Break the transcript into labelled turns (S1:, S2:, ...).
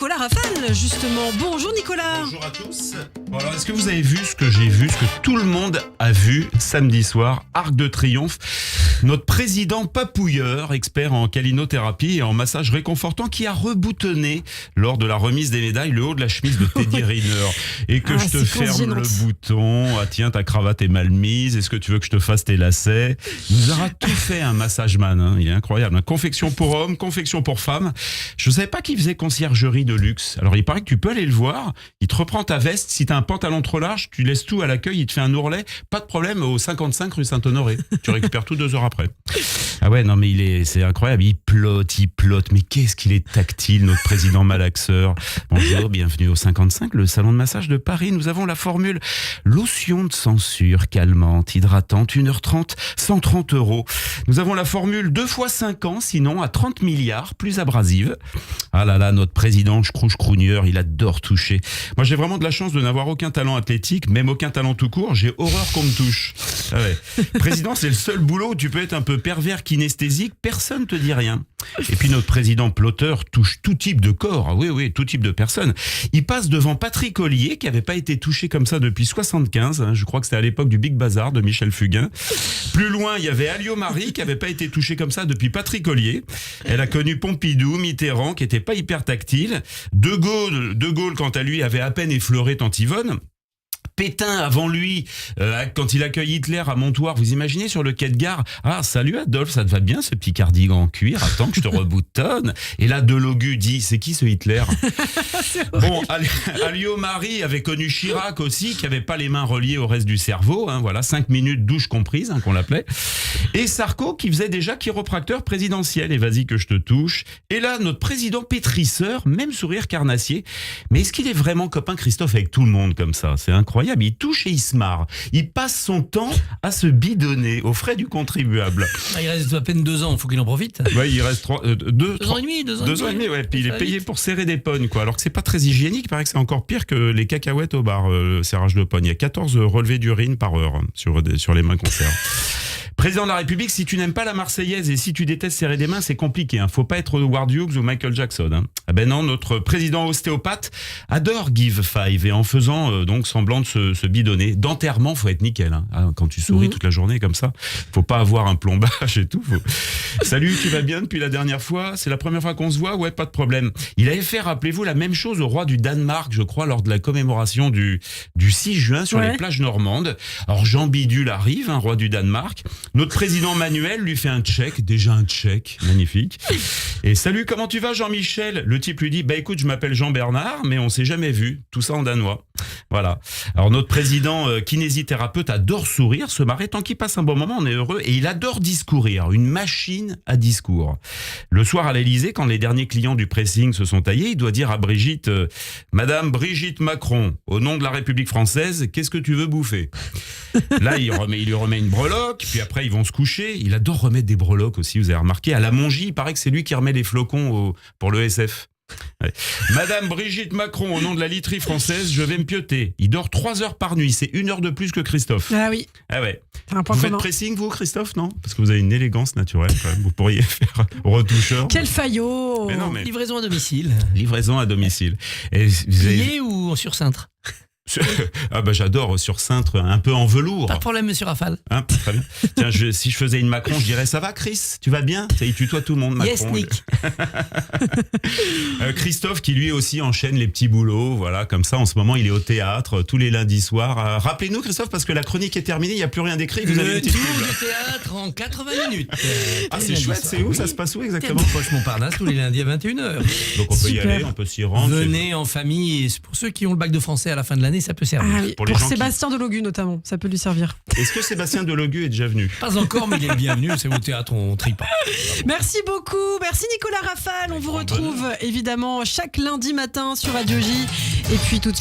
S1: Nicolas Rafale, justement. Bonjour Nicolas.
S2: Bonjour à tous. Bon, alors, est-ce que vous avez vu ce que j'ai vu, ce que tout le monde a vu samedi soir, Arc de Triomphe? Notre président papouilleur, expert en calinothérapie et en massage réconfortant, qui a reboutonné lors de la remise des médailles le haut de la chemise de Teddy Riner. Et que je te ferme le bouton. Ah tiens, ta cravate est mal mise. Est-ce que tu veux que je te fasse tes lacets? Il nous aura tout fait, un massageman. Hein. Il est incroyable. Confection pour hommes, confection pour femmes. Je ne savais pas qu'il faisait conciergerie de luxe. Alors il paraît que tu peux aller le voir. Il te reprend ta veste. Si tu as un pantalon trop large, tu laisses tout à l'accueil. Il te fait un ourlet. Pas de problème, au 55 rue Saint-Honoré. Tu récupères tout 2 heures après. Ah ouais, non mais c'est incroyable. Il plotte. Mais qu'est-ce qu'il est tactile, notre président malaxeur. Bonjour, bienvenue au 55, le salon de massage de Paris. Nous avons la formule lotion de censure, calmante, hydratante, 1h30, 130 €. Nous avons la formule 2 fois 5 ans, sinon à 30 milliards, plus abrasive. Ah là là, notre président chrouche-crougneur, il adore toucher. Moi, j'ai vraiment de la chance de n'avoir aucun talent athlétique, même aucun talent tout court. J'ai horreur qu'on me touche. Ah ouais. Président, c'est le seul boulot où tu peux être un peu pervers kinesthésique, personne te dit rien. Et puis notre président plotteur touche tout type de corps, ah oui, tout type de personnes. Il passe devant Patrick Ollier, qui n'avait pas été touché comme ça depuis 75, je crois que c'était à l'époque du Big Bazar de Michel Fugain. Plus loin, il y avait Alio Marie, qui n'avait pas été touché comme ça depuis Patrick Ollier. Elle a connu Pompidou, Mitterrand, qui n'était pas hyper tactile. De Gaulle, quant à lui, avait à peine effleuré Tantivonne. Pétain, avant lui, quand il accueille Hitler à Montoire, vous imaginez sur le quai de gare, ah salut Adolphe, ça te va bien ce petit cardigan en cuir, attends que je te reboutonne. Et là Delogu dit, c'est qui ce Hitler? Bon, Alio Marie avait connu Chirac aussi, qui avait pas les mains reliées au reste du cerveau, voilà, 5 minutes douche comprise, qu'on l'appelait. Et Sarko qui faisait déjà chiropracteur présidentiel, et vas-y que je te touche. Et là notre président pétrisseur, même sourire carnassier. Mais est-ce qu'il est vraiment copain Christophe avec tout le monde comme ça? C'est incroyable. Il touche et il se marre. Il passe son temps à se bidonner aux frais du contribuable.
S3: Il reste à peine 2 ans, il faut qu'il en profite.
S2: Ouais, il reste 2
S3: ans et demi.
S2: 2 ans et demi, ouais. Puis il est payé pour serrer des pognes, quoi. Alors que c'est pas très hygiénique. Il paraît que c'est encore pire que les cacahuètes au bar, le serrage de pognes. Il y a 14 relevés d'urine par heure sur les mains qu'on serre. Président de la République, si tu n'aimes pas la Marseillaise et si tu détestes serrer des mains, c'est compliqué. Faut pas être Howard Hughes ou Michael Jackson. Ah ben non, notre président ostéopathe adore Give Five et en faisant donc semblant de se bidonner. D'enterrement, faut être nickel. Quand tu souris toute la journée comme ça, faut pas avoir un plombage et tout. Salut, tu vas bien depuis la dernière fois? C'est la première fois qu'on se voit? Ouais, pas de problème. Il avait fait, rappelez-vous, la même chose au roi du Danemark, je crois, lors de la commémoration du 6 juin sur les plages normandes. Alors Jean Bidule arrive, roi du Danemark. Notre président Manuel lui fait un check, déjà un check, magnifique. Et salut, comment tu vas Jean-Michel? Le type lui dit, écoute, je m'appelle Jean-Bernard, mais on s'est jamais vu. Tout ça en danois. Voilà. Alors notre président kinésithérapeute adore sourire, se marrer, tant qu'il passe un bon moment, on est heureux. Et il adore discourir, une machine à discours. Le soir à l'Élysée, quand les derniers clients du pressing se sont taillés, il doit dire à Brigitte, Madame Brigitte Macron, au nom de la République française, qu'est-ce que tu veux bouffer? Là, il lui remet une breloque, puis après ils vont se coucher. Il adore remettre des breloques aussi, vous avez remarqué. À la Mongie, il paraît que c'est lui qui remet les flocons pour le SF. Ouais. Madame Brigitte Macron, au nom de la literie française, je vais me pioter. Il dort 3 heures par nuit, c'est 1 heure de plus que Christophe.
S1: Ah oui.
S2: Ah ouais.
S1: Vous
S2: faites pressing, vous, Christophe, non? Parce que vous avez une élégance naturelle, quand même. Vous pourriez faire retoucheur.
S1: Quel faillot!
S2: Mais...
S3: Livraison à domicile.
S2: Livraison à domicile. Et
S3: plié ou sur cintre?
S2: Ah j'adore sur cintre, un peu en velours.
S3: Pas de problème, monsieur Rafale.
S2: Très bien. Tiens, si je faisais une Macron, je dirais ça va, Chris, tu vas bien? Il tutoie tout le monde, Macron.
S3: Yes, Nick.
S2: Christophe qui lui aussi enchaîne les petits boulots, voilà, comme ça en ce moment il est au théâtre tous les lundis soirs. Rappelez-nous Christophe, parce que la chronique est terminée, il n'y a plus rien d'écrit. Vous avez
S3: le tour de théâtre en 80 minutes.
S2: C'est chouette, c'est où? Ça se passe où exactement?
S3: Poche Montparnasse tous les lundis à 21h.
S2: Donc on peut y aller, on peut s'y rendre.
S3: Venez en famille, et pour ceux qui ont le bac de français à la fin de l'année, ça peut servir.
S1: Ah oui, pour Sébastien Delogu notamment, ça peut lui servir.
S2: Est-ce que Sébastien Delogu est déjà venu?
S3: Pas encore, mais il est le bienvenu, c'est au théâtre, on trie pas.
S1: Merci beaucoup, merci Nicolas Rafale, on vous retrouve évidemment chaque lundi matin sur Radio J et puis tout de suite